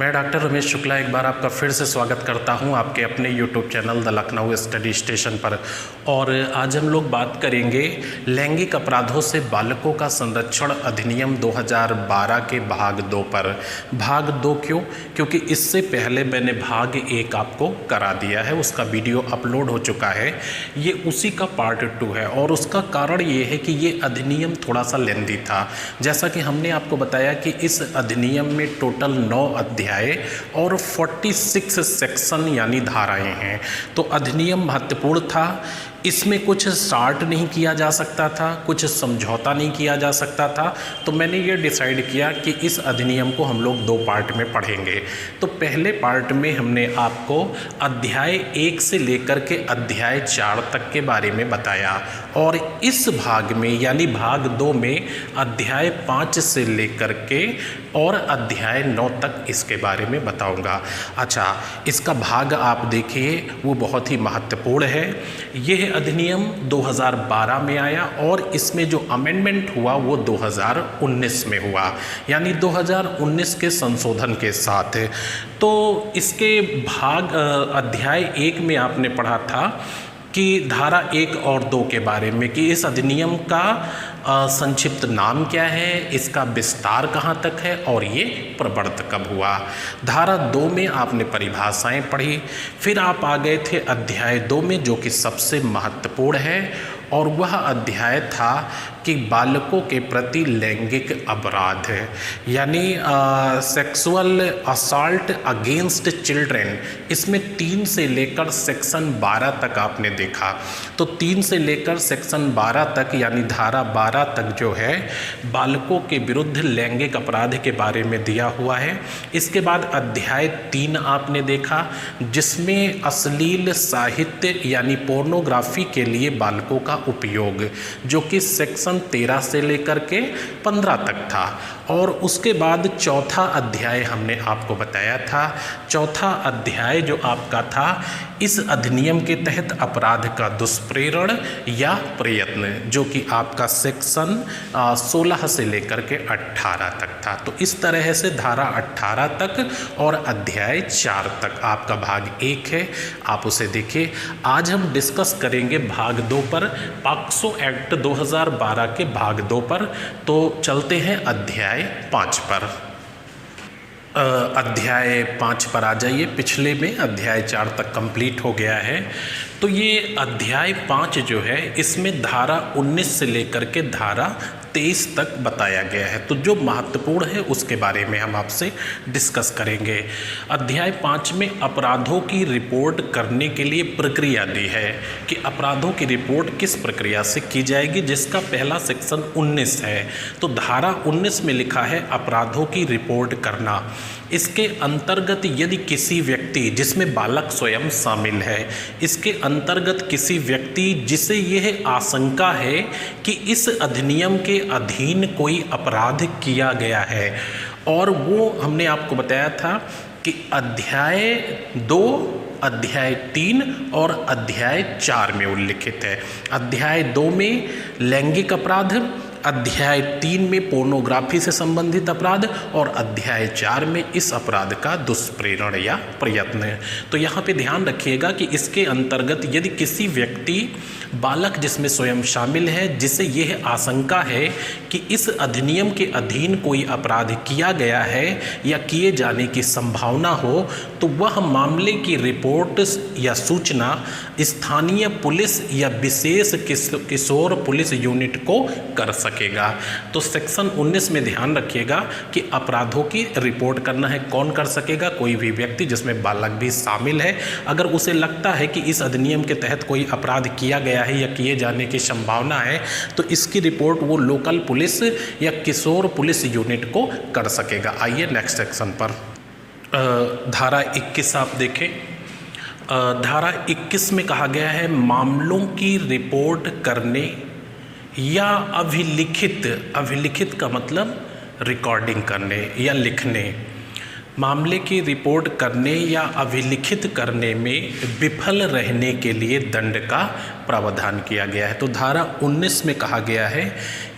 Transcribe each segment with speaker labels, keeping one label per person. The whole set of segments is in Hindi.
Speaker 1: मैं डॉक्टर रमेश शुक्ला एक बार आपका फिर से स्वागत करता हूं आपके अपने YouTube channel the Lucknow study station पर। और आज हम लोग बात करेंगे लैंगिक अपराधों से बालकों का संरक्षण अधिनियम 2012 के भाग 2 पर। भाग 2 क्यों? क्योंकि इससे पहले मैंने भाग 1 आपको करा दिया है, उसका वीडियो अपलोड हो चुका है। ये उसी का पार्ट 2 है और उसका कारण ये है कि ये अधिनियम थोड़ा सा लेंदी था। जैसा कि हमने आपको बताया कि इस अधिनियम में टोटल 9 अध्याय और 46 सेक्शन यानी धाराएं हैं। तो अधिनियम महत्वपूर्ण था। इसमें कुछ स्टार्ट नहीं किया जा सकता था, कुछ समझौता नहीं किया जा सकता था। तो मैंने ये डिसाइड किया कि इस अधिनियम को हम लोग 2 पार्ट में पढ़ेंगे। तो पहले पार्ट में हमने आपको अध्याय 1 से लेकर के अध्याय 4 तक के बारे में बताया और इस भाग में यानी भाग 2 में अध्याय 5 से लेकर के और अध्याय 9 तक इसके बारे में बताऊंगा। अच्छा, इसका भाग आप देखिए, वो बहुत ही महत्वपूर्ण है। यह अधिनियम 2012 में आया और इसमें जो अमेंडमेंट हुआ वो 2019 में हुआ, यानी 2019 के संशोधन के साथ। तो इसके भाग अध्याय 1 में आपने पढ़ा था कि धारा 1 और 2 के बारे में कि इस अधिनियम का संक्षिप्त नाम क्या है, इसका विस्तार कहाँ तक है और ये प्रवर्तित कब हुआ। धारा 2 में आपने परिभाषाएं पढ़ी। फिर आप आ गए थे अध्याय 2 में, जो कि सबसे महत्वपूर्ण है, और वह अध्याय था कि बालकों के प्रति लैंगिक अपराध है, यानी सेक्सुअल असॉल्ट अगेंस्ट चिल्ड्रेन। इसमें 3 से लेकर सेक्शन 12 तक आपने देखा। तो 3 से लेकर सेक्शन 12 तक यानी धारा 12 तक जो है बालकों के विरुद्ध लैंगिक अपराध के बारे में दिया हुआ है। इसके बाद अध्याय 3 आपने देखा, जिसमें अश्लील साहित्य यानी पोर्नोग्राफी के लिए बालकों का उपयोग, जो कि सेक्शन 13 से लेकर के 15 तक था। और उसके बाद चौथा अध्याय हमने आपको बताया था। चौथा अध्याय जो आपका था, इस अधिनियम के तहत अपराध का दुष्प्रेरण या प्रयत्न, जो कि आपका सेक्शन 16 से लेकर के 18 तक था। तो इस तरह से धारा 18 तक और अध्याय 4 तक आपका भाग 1 है, आप उसे देखिए। आज हम डिस्कस करेंगे भाग 2 पर, पॉक्सो एक्ट 2012 के भाग 2 पर। तो चलते हैं अध्याय 5 पर। अध्याय 5 पर आ जाइए। पिछले में अध्याय 4 तक कंप्लीट हो गया है। तो ये अध्याय 5 जो है, इसमें धारा 19 से लेकर के धारा 23 तक बताया गया है। तो जो महत्वपूर्ण है उसके बारे में हम आपसे डिस्कस करेंगे। अध्याय 5 में अपराधों की रिपोर्ट करने के लिए प्रक्रिया दी है कि अपराधों की रिपोर्ट किस प्रक्रिया से की जाएगी, जिसका पहला सेक्शन 19 है। तो धारा 19 में लिखा है अपराधों की रिपोर्ट करना। इसके अंतर्गत यदि किसी व्यक्ति, जिसमें बालक स्वयं शामिल है, इसके अंतर्गत किसी व्यक्ति जिसे यह आशंका है कि इस अधिनियम के अधीन कोई अपराध किया गया है, और वो हमने आपको बताया था कि अध्याय 2, अध्याय 3 और अध्याय 4 में उल्लिखित है। अध्याय 2 में लैंगिक अपराध, अध्याय 3 में पोर्नोग्राफी से संबंधित अपराध और अध्याय 4 में इस अपराध का दुष्प्रेरण या प्रयत्न। तो यहाँ पे ध्यान रखिएगा कि इसके अंतर्गत यदि किसी व्यक्ति, बालक जिसमें स्वयं शामिल है, जिसे यह आशंका है कि इस अधिनियम के अधीन कोई अपराध किया गया है या किए जाने की संभावना हो, तो वह मामले की रिपोर्ट या सूचना स्थानीय पुलिस या विशेष किशोर पुलिस यूनिट को कर सकेगा। तो सेक्शन 19 में ध्यान रखिएगा कि अपराधों की रिपोर्ट करना है कौन कर सकेगा? कोई भी व्यक्ति जिसमें बालक भी शामिल है, अगर उसे लगता है कि इस अधिनियम के तहत कोई अपराध किया गया है या किए जाने की संभावना है, तो इसकी रिपोर्ट वो लोकल पुलिस या किशोर पुलिस यूनिट को कर सकेगा। आइए नेक्स्ट सेक्शन पर। धारा 21 आप देखें। धारा 21 में कहा गया है मामलों की रिपोर्ट करने या अभिलिखित का मतलब रिकॉर्डिंग करने या लिखने, मामले की रिपोर्ट करने या अभिलिखित करने में विफल रहने के लिए दंड का प्रावधान किया गया है। तो धारा 19 में कहा गया है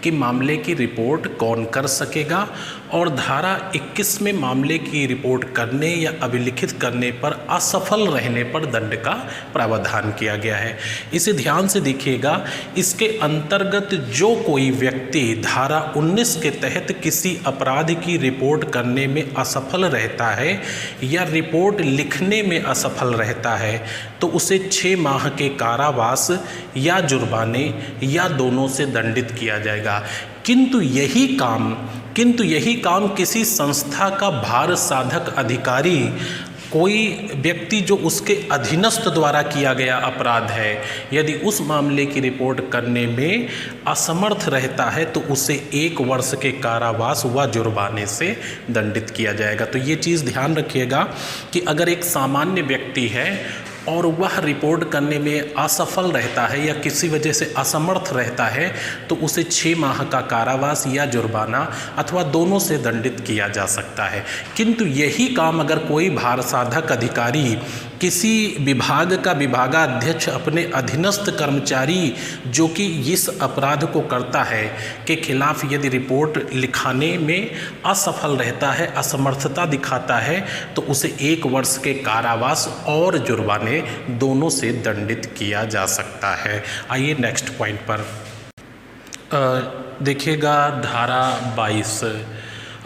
Speaker 1: कि मामले की रिपोर्ट कौन कर सकेगा, और धारा 21 में मामले की रिपोर्ट करने या अभिलिखित करने पर असफल रहने पर दंड का प्रावधान किया गया है। इसे ध्यान से देखिएगा। इसके अंतर्गत जो कोई व्यक्ति धारा 19 के तहत किसी अपराध की रिपोर्ट करने में असफल रहता है या रिपोर्ट लिखने में असफल रहता है तो उसे 6 माह के कारावास या जुर्माने या दोनों से दंडित किया जाएगा। किंतु यही काम किसी संस्था का भार साधक अधिकारी, कोई व्यक्ति जो उसके अधीनस्थ द्वारा किया गया अपराध है, यदि उस मामले की रिपोर्ट करने में असमर्थ रहता है तो उसे 1 वर्ष के कारावास व जुर्माने से दंडित किया जाएगा। तो ये चीज़ ध्यान रखिएगा कि अगर एक सामान्य व्यक्ति है और वह रिपोर्ट करने में असफल रहता है या किसी वजह से असमर्थ रहता है तो उसे 6 माह का कारावास या जुर्माना अथवा दोनों से दंडित किया जा सकता है। किंतु यही काम अगर कोई भारसाधक अधिकारी, किसी विभाग का विभागाध्यक्ष अपने अधीनस्थ कर्मचारी जो कि इस अपराध को करता है के खिलाफ यदि रिपोर्ट लिखाने में असफल रहता है, असमर्थता दिखाता है तो उसे 1 वर्ष के कारावास और जुर्माने दोनों से दंडित किया जा सकता है। आइए नेक्स्ट पॉइंट पर देखिएगा। धारा 22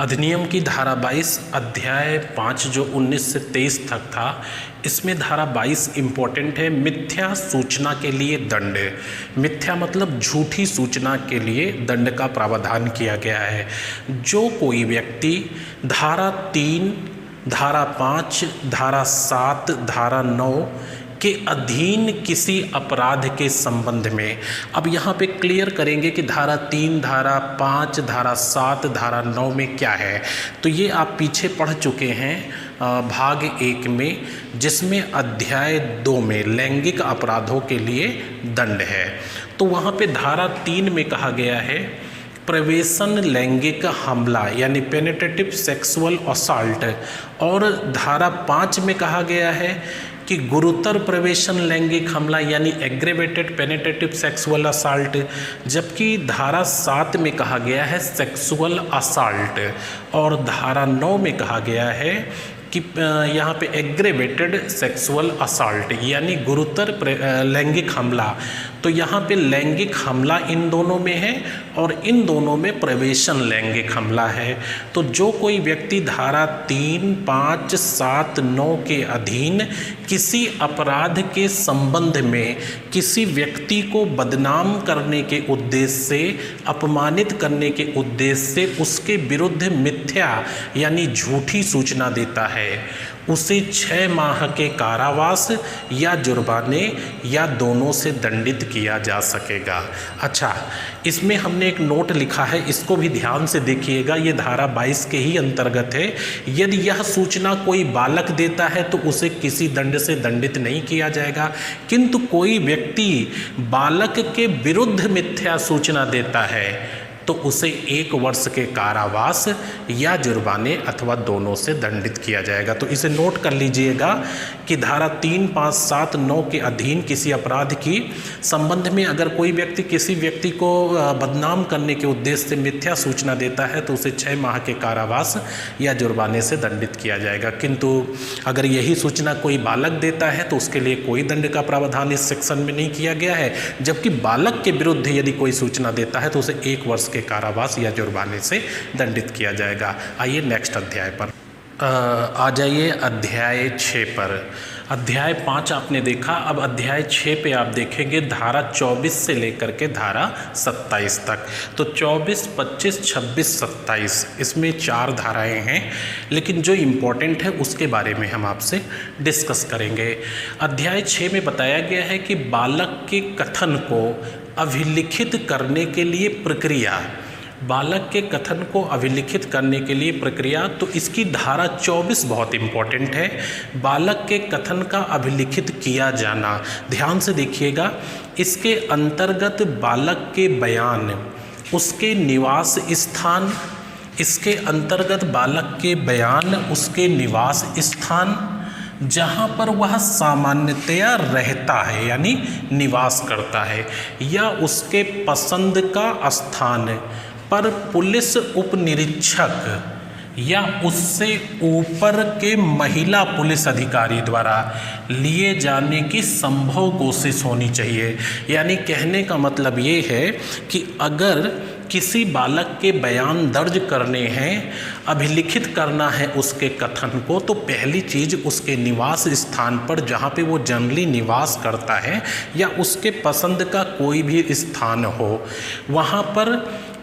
Speaker 1: अधिनियम की धारा 22 अध्याय 5 जो 19 से 23 तक था, इसमें धारा 22 इम्पोर्टेंट है। मिथ्या सूचना के लिए दंड, मिथ्या मतलब झूठी सूचना के लिए दंड का प्रावधान किया गया है। जो कोई व्यक्ति धारा 3, धारा 5, धारा 7, धारा 9 के अधीन किसी अपराध के संबंध में, अब यहाँ पे क्लियर करेंगे कि धारा 3, धारा 5, धारा 7, धारा 9 में क्या है। तो ये आप पीछे पढ़ चुके हैं भाग 1 में, जिसमें अध्याय 2 में लैंगिक अपराधों के लिए दंड है। तो वहाँ पे धारा 3 में कहा गया है प्रवेशन लैंगिक हमला यानी पेनिट्रेटिव सेक्सुअल असॉल्ट, और धारा 5 में कहा गया है कि गुरुतर प्रवेशन लैंगिक हमला यानी एग्रेवेटेड पेनिट्रेटिव सेक्सुअल असॉल्ट, जबकि धारा 7 में कहा गया है सेक्सुअल असॉल्ट, और धारा 9 में कहा गया है कि यहाँ पे एग्रेवेटेड सेक्सुअल असॉल्ट यानी गुरुतर लैंगिक हमला। तो यहाँ पे लैंगिक हमला इन दोनों में है और इन दोनों में प्रवेशन लैंगिक हमला है। तो जो कोई व्यक्ति धारा 3, 5, 7, 9 के अधीन किसी अपराध के संबंध में किसी व्यक्ति को बदनाम करने के उद्देश्य से, अपमानित करने के उद्देश्य से उसके विरुद्ध मिथ्या यानी झूठी सूचना देता है, उसे 6 माह के कारावास या जुर्माने या दोनों से दंडित किया जा सकेगा। अच्छा, इसमें हमने एक नोट लिखा है, इसको भी ध्यान से देखिएगा। ये धारा 22 के ही अंतर्गत है। यदि यह सूचना कोई बालक देता है तो उसे किसी दंड से दंडित नहीं किया जाएगा, किंतु कोई व्यक्ति बालक के विरुद्ध मिथ्या सूचना देता है तो उसे 1 वर्ष के कारावास या जुर्माने अथवा दोनों से दंडित किया जाएगा। तो इसे नोट कर लीजिएगा कि धारा 3, 5, 7, 9 के अधीन किसी अपराध की संबंध में अगर कोई व्यक्ति किसी व्यक्ति को बदनाम करने के उद्देश्य से मिथ्या सूचना देता है तो उसे 6 माह के कारावास या जुर्माने से दंडित किया जाएगा। किंतु अगर यही सूचना कोई बालक देता है तो उसके लिए कोई दंड का प्रावधान इस सेक्शन में नहीं किया गया है, जबकि बालक के विरुद्ध यदि कोई सूचना देता है तो उसे 1 वर्ष के कारावास या जुर्माने से दंडित किया जाएगा। आइए नेक्स्ट अध्याय पर आ जाइए। अध्याय 6 पर। अध्याय 5 आपने देखा, अब अध्याय 6 पे आप देखेंगे धारा 24 से लेकर के धारा 27 तक। तो 24, 25, 26, 27 इसमें 4 धाराएं हैं, लेकिन जो इम्पोर्टेंट है उसके बारे में हम आपसे डिस्कस करेंगे। अध्याय 6 में बताया गया है कि बालक के कथन को अभिलिखित करने के लिए प्रक्रिया, बालक के कथन को अभिलिखित करने के लिए प्रक्रिया, तो इसकी धारा 24 बहुत इम्पॉर्टेंट है। बालक के कथन का अभिलिखित किया जाना, ध्यान से देखिएगा। इसके अंतर्गत बालक के बयान, उसके निवास स्थान, इसके अंतर्गत बालक के बयान, उसके निवास स्थान, जहाँ पर वह सामान्यतया रहता है यानी निवास करता है, या उसके पसंद का स्थान पर पुलिस उप निरीक्षक या उससे ऊपर के महिला पुलिस अधिकारी द्वारा लिए जाने की संभव कोशिश होनी चाहिए। यानी कहने का मतलब ये है कि अगर किसी बालक के बयान दर्ज करने हैं, अभिलिखित करना है उसके कथन को, तो पहली चीज़ उसके निवास स्थान पर जहाँ पे वो जनरली निवास करता है या उसके पसंद का कोई भी स्थान हो, वहाँ पर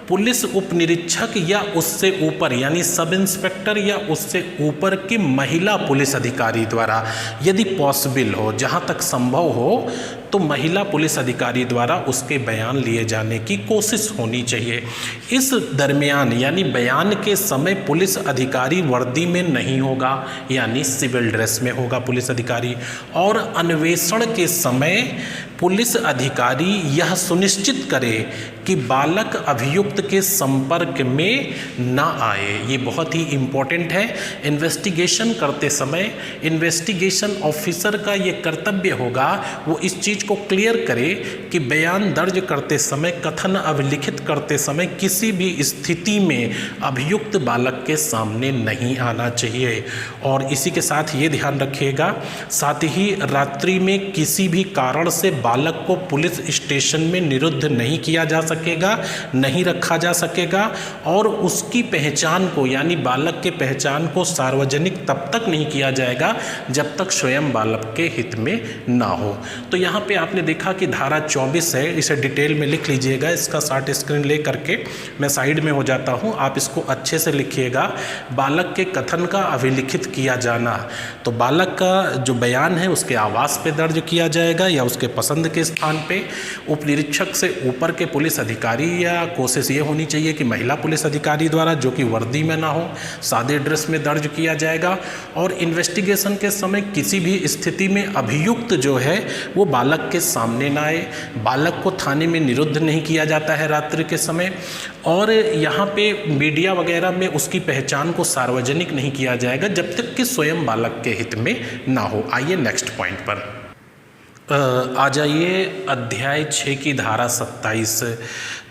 Speaker 1: पुलिस उप निरीक्षक या उससे ऊपर यानी सब इंस्पेक्टर या उससे ऊपर की महिला पुलिस अधिकारी द्वारा यदि पॉसिबल हो, जहाँ तक संभव हो, तो महिला पुलिस अधिकारी द्वारा उसके बयान लिए जाने की कोशिश होनी चाहिए। इस दरमियान यानी बयान के समय पुलिस अधिकारी वर्दी में नहीं होगा, यानी सिविल ड्रेस में होगा पुलिस अधिकारी, और अन्वेषण के समय पुलिस अधिकारी यह सुनिश्चित करे कि बालक अभियुक्त के संपर्क में ना आए। ये बहुत ही इम्पोर्टेंट है। इन्वेस्टिगेशन करते समय इन्वेस्टिगेशन ऑफिसर का ये कर्तव्य होगा वो इस चीज़ को क्लियर करे कि बयान दर्ज करते समय, कथन अभिलिखित करते समय किसी भी स्थिति में अभियुक्त बालक के सामने नहीं आना चाहिए। और इसी के साथ ये ध्यान रखिएगा, साथ ही रात्रि में किसी भी कारण से बालक को पुलिस स्टेशन में निरुद्ध नहीं किया जा सकेगा, नहीं रखा जा सकेगा, और उसकी पहचान को यानी बालक के पहचान को सार्वजनिक तब तक नहीं किया जाएगा जब तक स्वयं बालक के हित में ना हो। तो यहाँ पे आपने देखा कि धारा 24 है, इसे डिटेल में लिख लीजिएगा। इसका शॉर्ट स्क्रीन ले करके मैं साइड में हो जाता हूँ, आप इसको अच्छे से लिखिएगा। बालक के कथन का अभिलिखित किया जाना, तो बालक का जो बयान है उसके आवास पे दर्ज किया जाएगा या उसके पसंद के स्थान पे। उप निरीक्षक से ऊपर के पुलिस अधिकारी या कोशिश ये होनी चाहिए कि महिला पुलिस अधिकारी द्वारा, जो कि वर्दी में ना हो, सादे ड्रेस में दर्ज किया जाएगा। और इन्वेस्टिगेशन के समय किसी भी स्थिति में अभियुक्त जो है वो बालक के सामने ना आए, बालक को थाने में निरुद्ध नहीं किया जाता है रात्रि के समय, और यहाँ पे मीडिया वगैरह में उसकी पहचान को सार्वजनिक नहीं किया जाएगा जब तक कि स्वयं बालक के हित में ना हो। आइए नेक्स्ट पॉइंट पर आ जाइए, अध्याय 6 की धारा 27।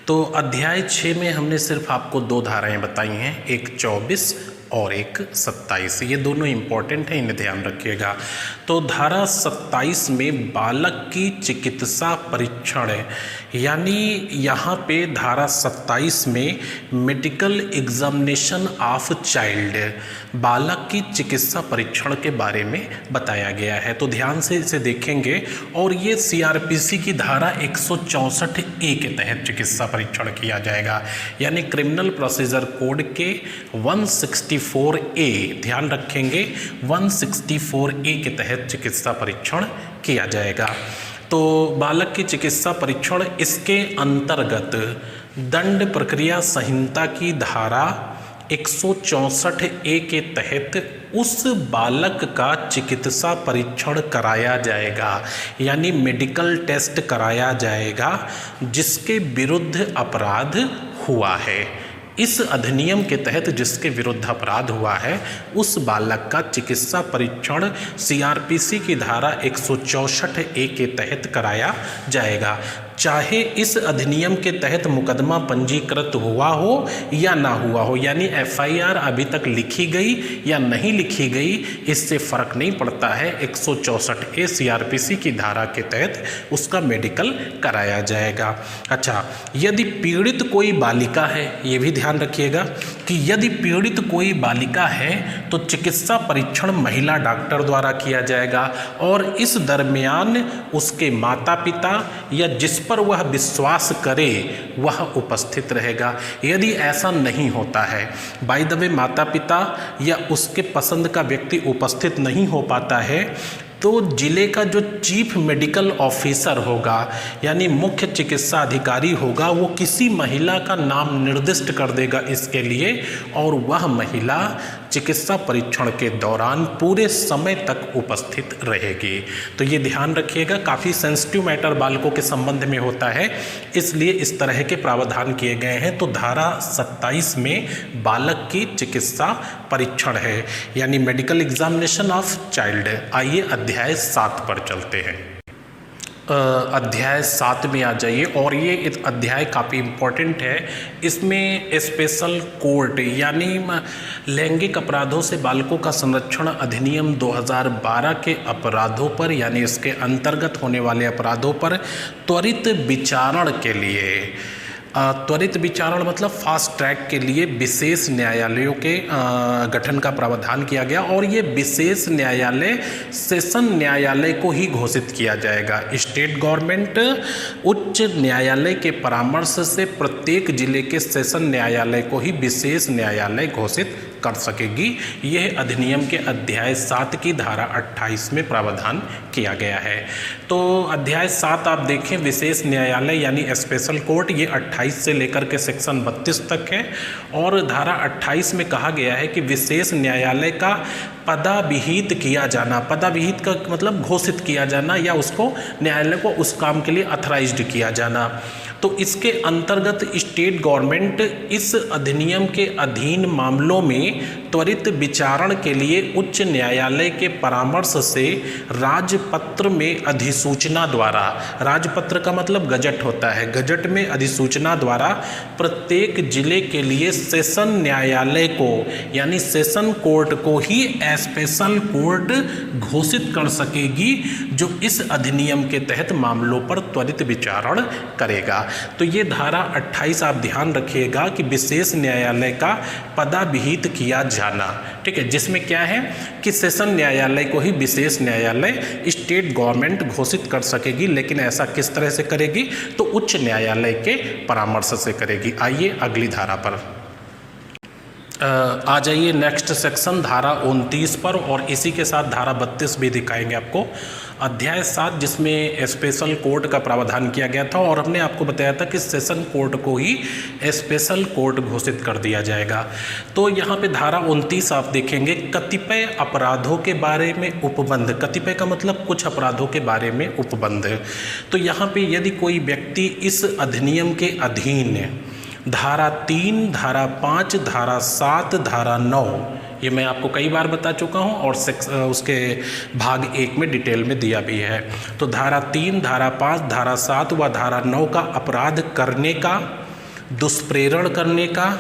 Speaker 1: तो अध्याय 6 में हमने सिर्फ आपको 2 धाराएं बताई हैं, एक 24 और एक 27। ये दोनों इम्पॉर्टेंट हैं, इन्हें ध्यान रखिएगा। तो धारा 27 में बालक की चिकित्सा परीक्षण है, यानी यहाँ पे धारा 27 में मेडिकल एग्जामिनेशन ऑफ चाइल्ड, बालक की चिकित्सा परीक्षण के बारे में बताया गया है। तो ध्यान से इसे देखेंगे, और ये सीआरपीसी की धारा 164A के तहत चिकित्सा परीक्षण किया जाएगा, यानी क्रिमिनल प्रोसीजर कोड के 164A, ध्यान रखेंगे 164A के तहत चिकित्सा परीक्षण किया जाएगा। तो बालक की चिकित्सा परीक्षण, इसके अंतर्गत दंड प्रक्रिया संहिता की धारा 164A के तहत उस बालक का चिकित्सा परीक्षण कराया जाएगा, यानी मेडिकल टेस्ट कराया जाएगा जिसके विरुद्ध अपराध हुआ है। इस अधिनियम के तहत जिसके विरुद्ध अपराध हुआ है उस बालक का चिकित्सा परीक्षण सीआरपीसी की धारा 164A के तहत कराया जाएगा, चाहे इस अधिनियम के तहत मुकदमा पंजीकृत हुआ हो या ना हुआ हो, यानी एफआईआर अभी तक लिखी गई या नहीं लिखी गई इससे फ़र्क नहीं पड़ता है। 164A सीआरपीसी की धारा के तहत उसका मेडिकल कराया जाएगा। अच्छा, यदि पीड़ित कोई बालिका है, ये भी ध्यान रखिएगा कि यदि पीड़ित कोई बालिका है तो चिकित्सा परीक्षण महिला डॉक्टर द्वारा किया जाएगा, और इस दरमियान उसके माता पिता या जिस पर वह विश्वास करे वह उपस्थित रहेगा। यदि ऐसा नहीं होता है, बाय द वे माता पिता या उसके पसंद का व्यक्ति उपस्थित नहीं हो पाता है, तो जिले का जो चीफ मेडिकल ऑफिसर होगा यानी मुख्य चिकित्सा अधिकारी होगा, वो किसी महिला का नाम निर्दिष्ट कर देगा इसके लिए, और वह महिला चिकित्सा परीक्षण के दौरान पूरे समय तक उपस्थित रहेगी। तो ये ध्यान रखिएगा, काफ़ी सेंसिटिव मैटर बालकों के संबंध में होता है, इसलिए इस तरह के प्रावधान किए गए हैं। तो धारा 27 में बालक की चिकित्सा परीक्षण है यानी मेडिकल एग्जामिनेशन ऑफ चाइल्ड। आइए अध्याय 7 पर चलते हैं। अध्याय 7 में आ जाइए, और ये अध्याय काफ़ी इम्पोर्टेंट है। इसमें स्पेशल कोर्ट यानी लैंगिक अपराधों से बालकों का संरक्षण अधिनियम 2012 के अपराधों पर यानी इसके अंतर्गत होने वाले अपराधों पर त्वरित विचारण के लिए, त्वरित विचारण मतलब फास्ट ट्रैक के लिए विशेष न्यायालयों के गठन का प्रावधान किया गया, और ये विशेष न्यायालय सेशन न्यायालय को ही घोषित किया जाएगा। स्टेट गवर्नमेंट उच्च न्यायालय के परामर्श से प्रत्येक जिले के सेशन न्यायालय को ही विशेष न्यायालय घोषित कर सकेगी। यह अधिनियम के अध्याय 7 की धारा 28 में प्रावधान किया गया है। तो अध्याय 7 आप देखें, विशेष न्यायालय यानी स्पेशल कोर्ट, ये 28 से लेकर के सेक्शन 32 तक है, और धारा 28 में कहा गया है कि विशेष न्यायालय का पदाविहित किया जाना, पदाविहित का मतलब घोषित किया जाना या उसको न्यायालय को उस काम के लिए अथराइज्ड किया जाना। तो इसके अंतर्गत स्टेट गवर्नमेंट इस अधिनियम के अधीन मामलों में त्वरित विचारण के लिए उच्च न्यायालय के परामर्श से राजपत्र में अधिसूचना द्वारा, राजपत्र का मतलब गजट होता है, गजट में अधिसूचना द्वारा प्रत्येक जिले के लिए सेशन न्यायालय को यानी सेशन कोर्ट को ही स्पेशल कोर्ट घोषित कर सकेगी, जो इस अधिनियम के तहत मामलों पर त्वरित विचारण करेगा। तो ये धारा 28 आप ध्यान रखिएगा कि विशेष न्यायालय का पदाविहित किया जाना, ठीक है, जिसमें क्या है कि सेशन न्यायालय को ही विशेष न्यायालय स्टेट गवर्नमेंट घोषित कर सकेगी, लेकिन ऐसा किस तरह से करेगी, तो उच्च न्यायालय के परामर्श से करेगी। आइए अगली धारा पर आ जाइए, नेक्स्ट सेक्शन धारा 29 पर, और इसी के साथ धारा 32 भी दिखाएंगे आपको। अध्याय 7 जिसमें स्पेशल कोर्ट का प्रावधान किया गया था, और हमने आपको बताया था कि सेशन कोर्ट को ही स्पेशल कोर्ट घोषित कर दिया जाएगा। तो यहाँ पे धारा 29 आप देखेंगे, कतिपय अपराधों के बारे में उपबंध, कतिपय का मतलब कुछ अपराधों के बारे में उपबंध। तो यहाँ पे यदि कोई व्यक्ति इस अधिनियम के अधीन धारा 3, धारा 5, धारा 7, धारा 9, ये मैं आपको कई बार बता चुका हूँ, और उसके भाग 1 में डिटेल में दिया भी है। तो धारा 3, धारा 5, धारा 7 व धारा 9 का अपराध करने का, दुष्प्रेरण करने का,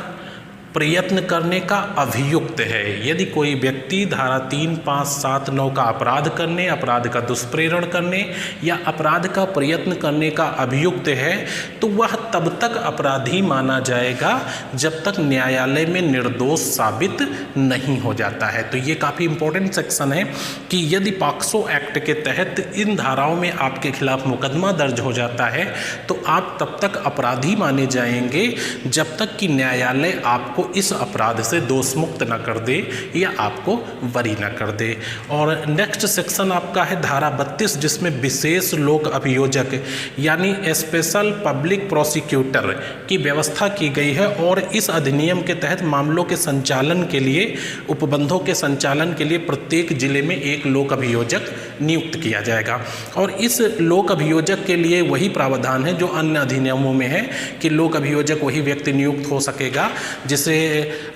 Speaker 1: प्रयत्न करने का अभियुक्त है। यदि कोई व्यक्ति धारा 3, 5, 7, 9 का अपराध करने, अपराध का दुष्प्रेरण करने या अपराध का प्रयत्न करने का अभियुक्त है, तो वह तब तक अपराधी माना जाएगा जब तक न्यायालय में निर्दोष साबित नहीं हो जाता है। तो ये काफ़ी इंपॉर्टेंट सेक्शन है कि यदि पॉक्सो एक्ट के तहत इन धाराओं में आपके खिलाफ मुकदमा दर्ज हो जाता है, तो आप तब तक अपराधी माने जाएंगे जब तक कि न्यायालय आपको इस अपराध से दोषमुक्त न कर दे या आपको बरी न कर दे। और नेक्स्ट सेक्शन आपका है धारा 32 जिसमें विशेष लोक अभियोजक यानी स्पेशल पब्लिक प्रोसिक्यूटर की व्यवस्था की गई है, और इस अधिनियम के तहत मामलों के संचालन के लिए, उपबंधों के संचालन के लिए प्रत्येक जिले में एक लोक अभियोजक नियुक्त किया जाएगा। और इस लोक अभियोजक के लिए वही प्रावधान है जो अन्य अधिनियमों में है कि लोक अभियोजक वही व्यक्ति नियुक्त हो सकेगा जिसे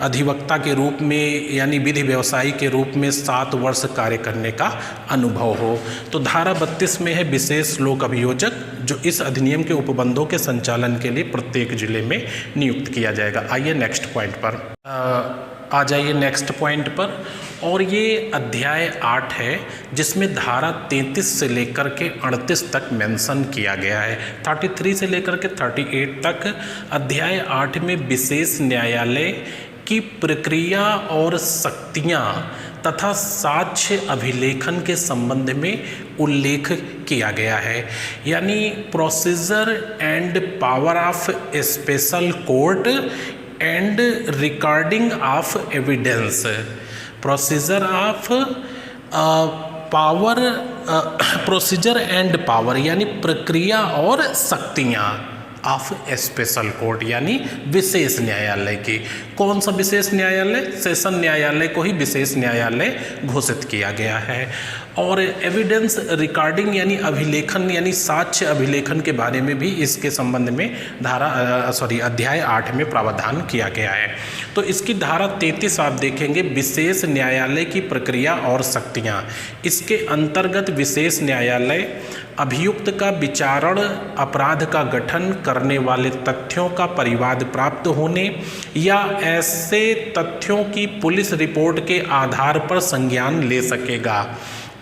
Speaker 1: अधिवक्ता के रूप में यानी विधि व्यवसायी के रूप में 7 वर्ष कार्य करने का अनुभव हो। तो धारा 32 में है विशेष लोक अभियोजक, जो इस अधिनियम के उपबंधों के संचालन के लिए प्रत्येक जिले में नियुक्त किया जाएगा। आइए नेक्स्ट पॉइंट पर आ जाइए, नेक्स्ट पॉइंट पर, और ये अध्याय 8 है जिसमें धारा 33 से लेकर के 38 तक मेंशन किया गया है। 33 से लेकर के 38 तक अध्याय 8 में विशेष न्यायालय की प्रक्रिया और शक्तियाँ तथा साक्ष्य अभिलेखन के संबंध में उल्लेख किया गया है, यानी procedure and power of special court and recording of evidence, procedure of power procedure and power यानी प्रक्रिया और शक्तियाँ ऑफ स्पेशल कोर्ट यानी विशेष न्यायालय की। कौन सा विशेष न्यायालय? सेशन न्यायालय को ही विशेष न्यायालय घोषित किया गया है। और एविडेंस रिकॉर्डिंग यानी अभिलेखन यानी साक्ष्य अभिलेखन के बारे में भी इसके संबंध में अध्याय 8 में प्रावधान किया गया है। तो इसकी धारा 33 आप देखेंगे, विशेष न्यायालय की प्रक्रिया और शक्तियाँ। इसके अंतर्गत विशेष न्यायालय अभियुक्त का विचारण, अपराध का गठन करने वाले तथ्यों का परिवाद प्राप्त होने या ऐसे तथ्यों की पुलिस रिपोर्ट के आधार पर संज्ञान ले सकेगा।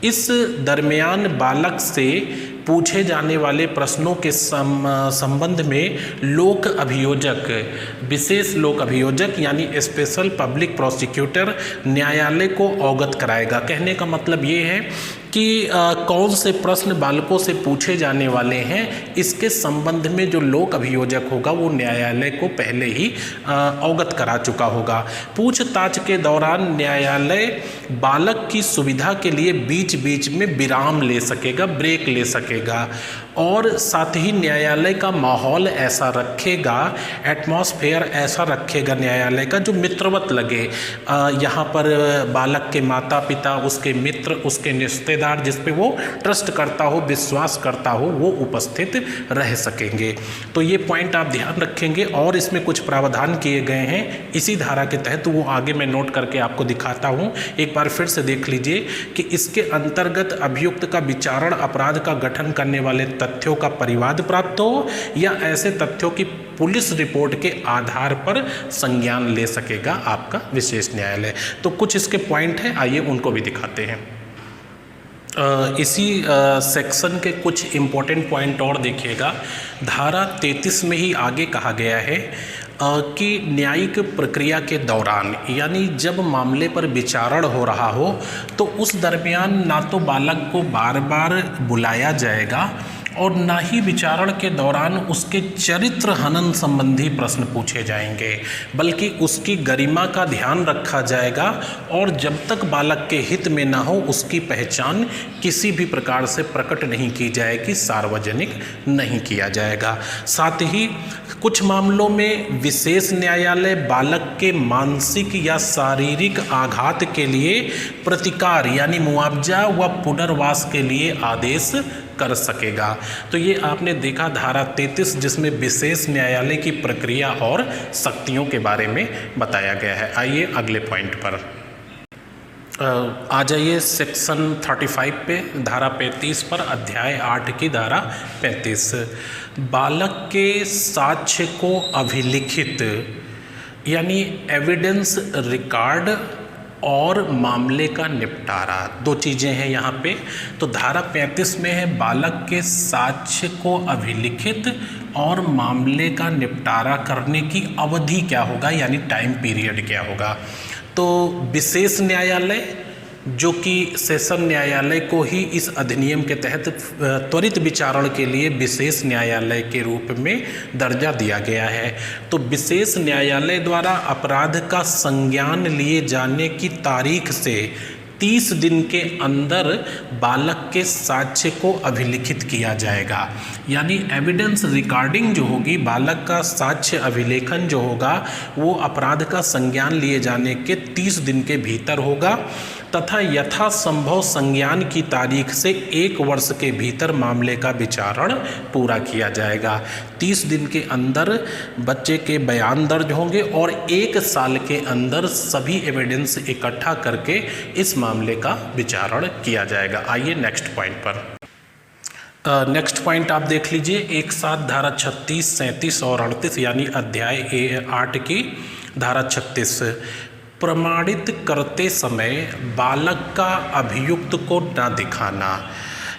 Speaker 1: इस दरमियान बालक से पूछे जाने वाले प्रश्नों के संबंध में लोक अभियोजक, विशेष लोक अभियोजक यानी स्पेशल पब्लिक प्रोसिक्यूटर न्यायालय को अवगत कराएगा। कहने का मतलब ये है कि कौन से प्रश्न बालकों से पूछे जाने वाले हैं, इसके संबंध में जो लोक अभियोजक होगा वो न्यायालय को पहले ही अवगत करा चुका होगा। पूछताछ के दौरान न्यायालय बालक की सुविधा के लिए बीच बीच में विराम ले सकेगा, ब्रेक ले सकेगा, और साथ ही न्यायालय का माहौल ऐसा रखेगा, एटमॉस्फेयर ऐसा रखेगा न्यायालय का जो मित्रवत लगे। यहाँ पर बालक के माता पिता, उसके मित्र, उसके रिश्तेदार जिस पे वो ट्रस्ट करता हो, विश्वास करता हो, वो उपस्थित रह सकेंगे। तो ये पॉइंट आप ध्यान रखेंगे। और इसमें कुछ प्रावधान किए गए हैं इसी धारा के तहत, वो आगे मैं नोट करके आपको दिखाता हूँ। एक बार फिर से देख लीजिए कि इसके अंतर्गत अभियुक्त का विचारण, अपराध का गठन करने वाले तथ्यों का परिवाद प्राप्त हो या ऐसे तथ्यों की पुलिस रिपोर्ट के आधार पर संज्ञान ले सकेगा आपका विशेष न्यायालय। तो कुछ इसके पॉइंट हैं, आइए उनको भी दिखाते हैं। इसी सेक्शन के कुछ इम्पोर्टेंट पॉइंट और देखिएगा। धारा 33 में ही आगे कहा गया है कि न्यायिक प्रक्रिया के दौरान यानी जब मामले पर विचारण हो रहा हो तो उस दरमियान ना तो बालक को बार बार बुलाया जाएगा और ना ही विचारण के दौरान उसके चरित्र हनन संबंधी प्रश्न पूछे जाएंगे, बल्कि उसकी गरिमा का ध्यान रखा जाएगा और जब तक बालक के हित में ना हो उसकी पहचान किसी भी प्रकार से प्रकट नहीं की जाएगी, सार्वजनिक नहीं किया जाएगा। साथ ही कुछ मामलों में विशेष न्यायालय बालक के मानसिक या शारीरिक आघात के लिए प्रतिकार यानी मुआवजा व पुनर्वास के लिए आदेश कर सकेगा। तो ये आपने देखा धारा 33 जिसमें विशेष न्यायालय की प्रक्रिया और शक्तियों के बारे में बताया गया है। आइए अगले पॉइंट पर आ जाइए, सेक्शन 35 पे, धारा 35 पर, अध्याय 8 की धारा 35। बालक के साक्ष्य को अभिलिखित यानी एविडेंस रिकॉर्ड और मामले का निपटारा, दो चीज़ें हैं यहाँ पे। तो धारा 35 में है बालक के साक्ष्य को अभिलिखित और मामले का निपटारा करने की अवधि क्या होगा यानी टाइम पीरियड क्या होगा। तो विशेष न्यायालय जो कि सेशन न्यायालय को ही इस अधिनियम के तहत त्वरित विचारण के लिए विशेष न्यायालय के रूप में दर्जा दिया गया है। तो विशेष न्यायालय द्वारा अपराध का संज्ञान लिए जाने की तारीख से 30 दिन के अंदर बालक के साक्ष्य को अभिलिखित किया जाएगा। यानी एविडेंस रिकॉर्डिंग जो होगी, बालक का साक्ष्य अभिलेखन जो होगा वो अपराध का संज्ञान लिए जाने के 30 दिन के भीतर होगा तथा यथासंभव संज्ञान की तारीख से 1 वर्ष के भीतर मामले का विचारण पूरा किया जाएगा। 30 दिन के अंदर बच्चे के बयान दर्ज होंगे और 1 साल के अंदर सभी एविडेंस इकट्ठा करके इस मामले का विचारण किया जाएगा। आइए नेक्स्ट पॉइंट पर। नेक्स्ट पॉइंट आप देख लीजिए, एक साथ धारा 36, 37 और 38 यानी अध्याय 8 की धारा 36। प्रमाणित करते समय बालक का अभियुक्त को न दिखाना,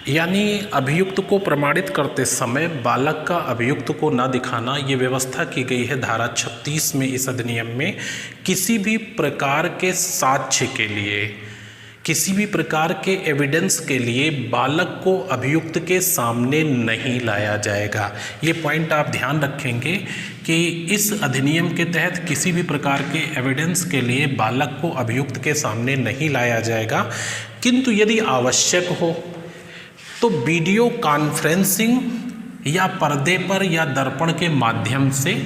Speaker 1: यानी अभियुक्त को प्रमाणित करते समय बालक का अभियुक्त को न दिखाना, ये व्यवस्था की गई है धारा 36 में इस अधिनियम में। किसी भी प्रकार के साक्ष्य के लिए, किसी भी प्रकार के एविडेंस के लिए बालक को अभियुक्त के सामने नहीं लाया जाएगा। ये पॉइंट आप ध्यान रखेंगे कि इस अधिनियम के तहत किसी भी प्रकार के एविडेंस के लिए बालक को अभियुक्त के सामने नहीं लाया जाएगा, किंतु यदि आवश्यक हो तो वीडियो कॉन्फ्रेंसिंग या पर्दे पर या दर्पण के माध्यम से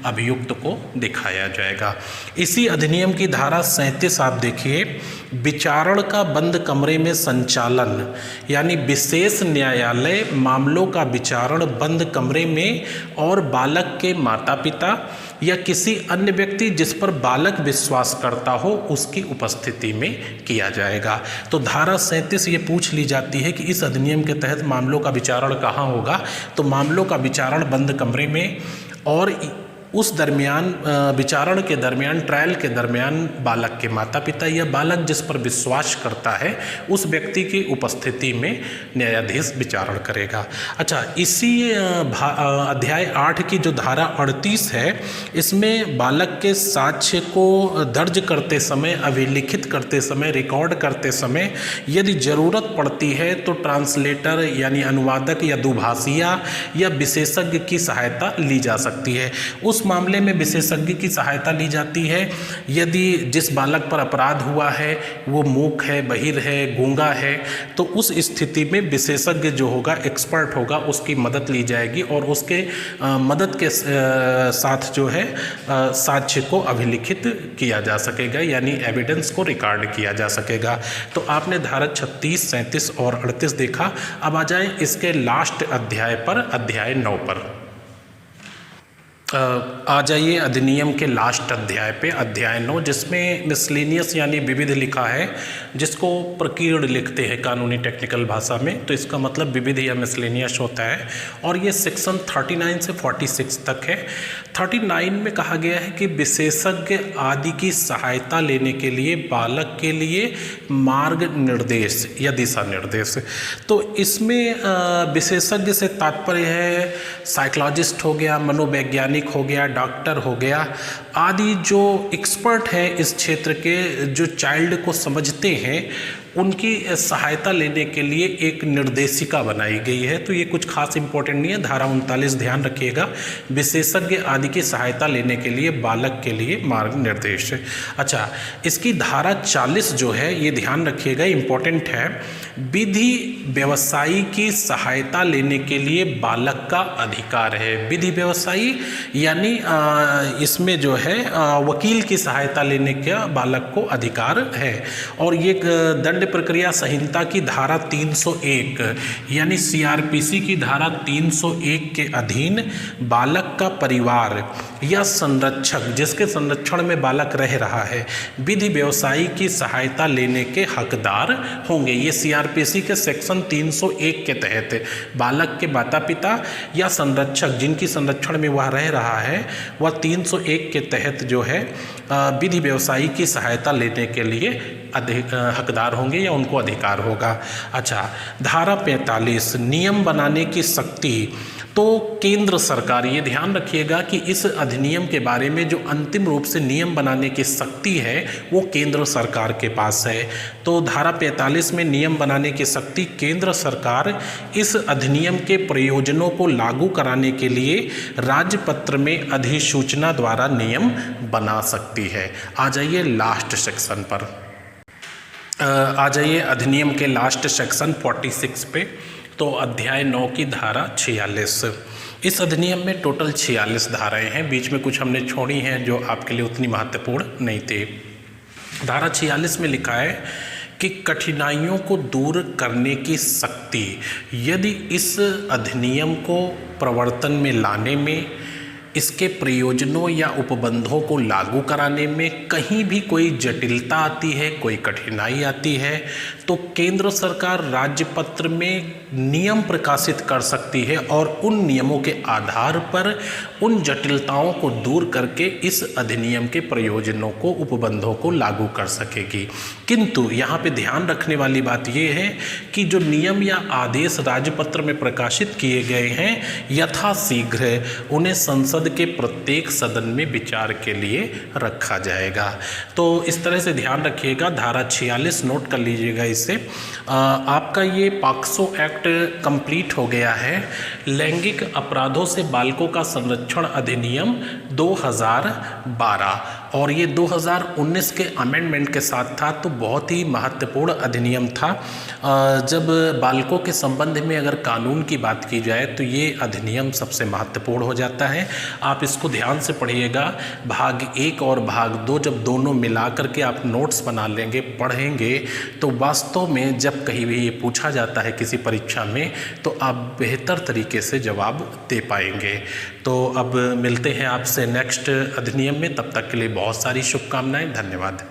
Speaker 1: अभियुक्त को दिखाया जाएगा। इसी अधिनियम की धारा 37 आप देखिए, विचारण का बंद कमरे में संचालन, यानी विशेष न्यायालय मामलों का विचारण बंद कमरे में और बालक के माता पिता या किसी अन्य व्यक्ति जिस पर बालक विश्वास करता हो उसकी उपस्थिति में किया जाएगा। तो धारा 37 ये पूछ ली जाती है कि इस अधिनियम के तहत मामलों का विचारण कहाँ होगा, तो मामलों का विचारण बंद कमरे में और उस दरमियान विचारण के दरमियान, ट्रायल के दरमियान बालक के माता पिता या बालक जिस पर विश्वास करता है उस व्यक्ति की उपस्थिति में न्यायाधीश विचारण करेगा। अच्छा, इसी अध्याय 8 की जो धारा 38 है, इसमें बालक के साक्ष्य को दर्ज करते समय, अभिलिखित करते समय, रिकॉर्ड करते समय यदि ज़रूरत पड़ती है तो ट्रांसलेटर यानी अनुवादक या दुभाषिया या विशेषज्ञ की सहायता ली जा सकती है। उस मामले में विशेषज्ञ की सहायता ली जाती है यदि जिस बालक पर अपराध हुआ है वो मूक है, बहिर है, गूंगा है, तो उस स्थिति में विशेषज्ञ जो होगा, एक्सपर्ट होगा, उसकी मदद ली जाएगी और उसके मदद के साथ जो है साक्ष्य को अभिलिखित किया जा सकेगा, यानी एविडेंस को रिकॉर्ड किया जा सकेगा। तो आपने धारा 36, 37 और 38 देखा। अब आ जाए इसके लास्ट अध्याय पर, अध्याय 9 पर। आ जाइए अधिनियम के लास्ट अध्याय पे, अध्याय 9, जिसमें मिसलेनियस यानी विविध लिखा है, जिसको प्रकीर्ण लिखते हैं कानूनी टेक्निकल भाषा में, तो इसका मतलब विविध या मिसलेनियस होता है। और ये सेक्शन 39 से 46 तक है। 39 में कहा गया है कि विशेषज्ञ आदि की सहायता लेने के लिए बालक के लिए मार्ग निर्देश या दिशा निर्देश। तो इसमें विशेषज्ञ से तात्पर्य है साइकोलॉजिस्ट हो गया, मनोवैज्ञानिक हो गया, डॉक्टर हो गया, आदि जो एक्सपर्ट है इस क्षेत्र के, जो चाइल्ड को समझते हैं, उनकी सहायता लेने के लिए एक निर्देशिका बनाई गई है। तो ये कुछ खास इंपॉर्टेंट नहीं है। धारा 39 ध्यान रखिएगा, विशेषज्ञ आदि की सहायता लेने के लिए बालक के लिए मार्ग निर्देश। अच्छा, इसकी धारा 40 जो है ये ध्यान रखिएगा, इंपॉर्टेंट है। विधि व्यवसायी की सहायता लेने के लिए बालक का अधिकार है। विधि व्यवसायी यानी इसमें जो है वकील की सहायता लेने का बालक को अधिकार है। और ये दंड प्रक्रिया संहिता की धारा 301 यानी सीआरपीसी की धारा 301 के अधीन बालक का परिवार या संरक्षक जिसके संरक्षण में बालक रह रहा है विधि व्यवसायी की सहायता लेने के हकदार होंगे। ये सीआरपीसी के सेक्शन 301 के तहत बालक के माता पिता या संरक्षक जिनकी संरक्षण में वह रह रहा है वह 301 के तहत जो है विधि व्यवसायी की सहायता लेने के लिए हकदार होंगे या उनको अधिकार होगा। अच्छा, धारा 45 नियम बनाने की शक्ति, तो केंद्र सरकार, ये ध्यान रखिएगा कि इस अधिनियम के बारे में जो अंतिम रूप से नियम बनाने की शक्ति है वो केंद्र सरकार के पास है। तो धारा 45 में नियम बनाने की शक्ति केंद्र सरकार इस अधिनियम के प्रयोजनों को लागू कराने के लिए राजपत्र में अधिसूचना द्वारा नियम बना सकती है। आ जाइए लास्ट सेक्शन पर, आ जाइए अधिनियम के लास्ट सेक्शन 46 पे। तो अध्याय 9 की धारा 46। इस अधिनियम में टोटल 46 धाराएं हैं, बीच में कुछ हमने छोड़ी हैं जो आपके लिए उतनी महत्वपूर्ण नहीं थी। धारा 46 में लिखा है कि कठिनाइयों को दूर करने की शक्ति, यदि इस अधिनियम को प्रवर्तन में लाने में, इसके प्रयोजनों या उपबंधों को लागू कराने में कहीं भी कोई जटिलता आती है, कोई कठिनाई आती है, तो केंद्र सरकार राज्यपत्र में नियम प्रकाशित कर सकती है और उन नियमों के आधार पर उन जटिलताओं को दूर करके इस अधिनियम के प्रयोजनों को, उपबंधों को लागू कर सकेगी। किंतु यहाँ पे ध्यान रखने वाली बात यह है कि जो नियम या आदेश राज्यपत्र में प्रकाशित किए गए हैं यथाशीघ्र उन्हें संसद के प्रत्येक सदन में विचार के लिए रखा जाएगा। तो इस तरह से ध्यान रखिएगा। धारा 46 नोट कर लीजिएगा इससे। आपका ये पॉक्सो एक्ट कंप्लीट हो गया है। लैंगिक अपराधों से बालकों का संरक्षण अधिनियम 2012 और ये 2019 के अमेंडमेंट के साथ था, तो बहुत ही महत्वपूर्ण अधिनियम था। जब बालकों के संबंध में अगर कानून की बात की जाए तो ये अधिनियम सबसे महत्वपूर्ण हो जाता है। आप इसको ध्यान से पढ़िएगा। भाग 1 और भाग 2 जब दोनों मिला करके आप नोट्स बना लेंगे, पढ़ेंगे, तो वास्तव में जब कहीं भी ये पूछा जाता है किसी परीक्षा में तो आप बेहतर तरीके से जवाब दे पाएंगे। तो अब मिलते हैं आपसे नेक्स्ट अधिनियम में, तब तक के लिए बहुत सारी शुभकामनाएं। धन्यवाद।